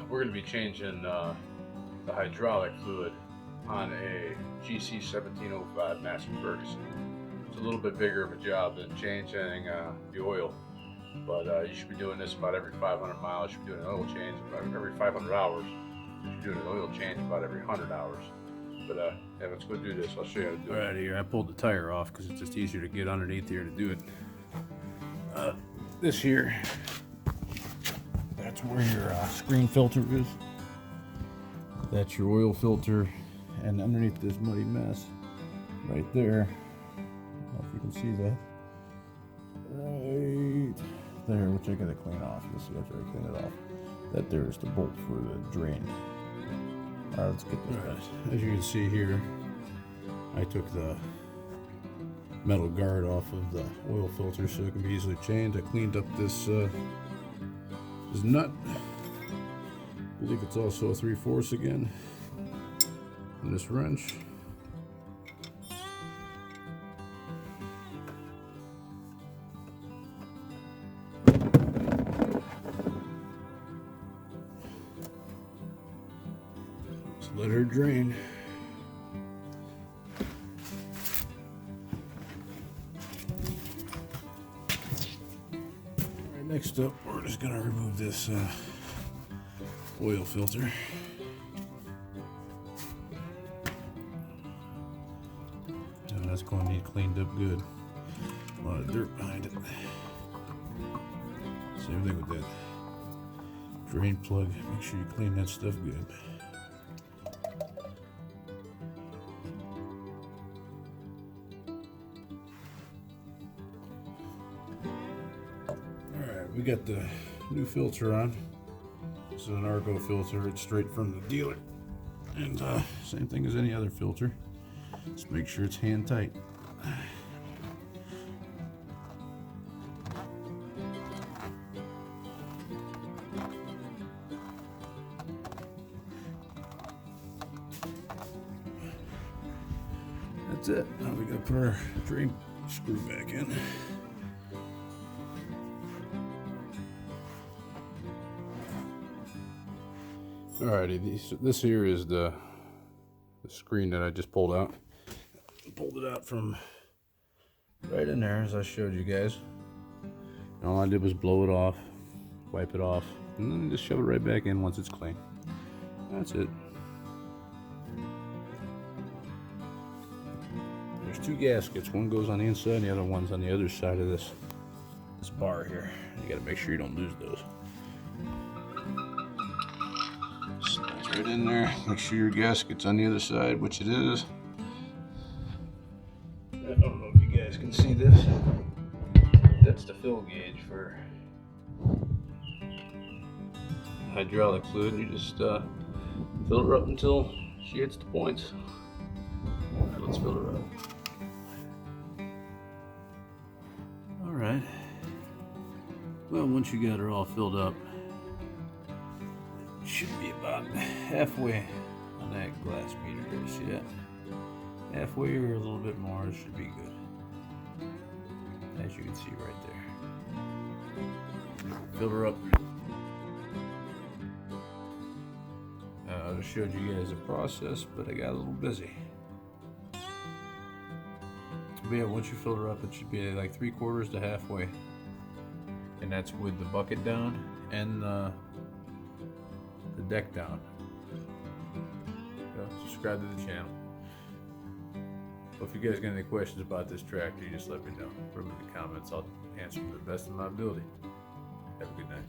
We're going to be changing the hydraulic fluid on a Gc1705 Massey Ferguson. It's a little bit bigger of a job than changing the oil, but you should be doing this about every 500 miles. You should be doing an oil change about every 500 hours. You should be doing an oil change about every 100 hours. But yeah, let's go do this. I'll show you how to do it. Alright, here I pulled the tire off because it's just easier to get underneath here to do it. This here, that's where your screen filter is. That's your oil filter, and underneath this muddy mess, right there. I don't know if you can see that. Right there, which I gotta clean off. You'll see after I clean it off. That there is the bolt for the drain. Alright, let's get this done. As you can see here, I took the metal guard off of the oil filter so it can be easily changed. I cleaned up this nut. I believe it's also a 3/4 again. And this wrench. Just let her drain. Next up, we're just going to remove this oil filter. And that's going to need cleaned up good. A lot of dirt behind it. Same thing with that drain plug. Make sure you clean that stuff good. We got the new filter on. This is an Argo filter. It's straight from the dealer. And same thing as any other filter. Just make sure it's hand tight. That's it. Now we gotta put our drain screw back in. Alrighty, this here is the screen that I just pulled out. Pulled it out from right in there, as I showed you guys. And all I did was blow it off, wipe it off, and then just shove it right back in once it's clean. That's it. There's two gaskets. One goes on the inside, and the other one's on the other side of this bar here. You gotta make sure you don't lose those. Right in there. Make sure your gasket's on the other side, which it is. I don't know if you guys can see this. That's the fill gauge for hydraulic fluid. You just fill her up until she hits the points. Alright, let's fill her up. Alright. Well, once you got her all filled up, should be about halfway on that glass meter there. See that? Halfway or a little bit more, it should be good. As you can see right there. Fill her up. I just showed you guys the process, but I got a little busy. But yeah, once you fill her up, it should be like 3/4 to halfway. And that's with the bucket down and the deck down. Subscribe to the channel. Well, if you guys got any questions about this tractor, you just let me know. Put them in the comments. I'll answer to the best of my ability. Have a good night.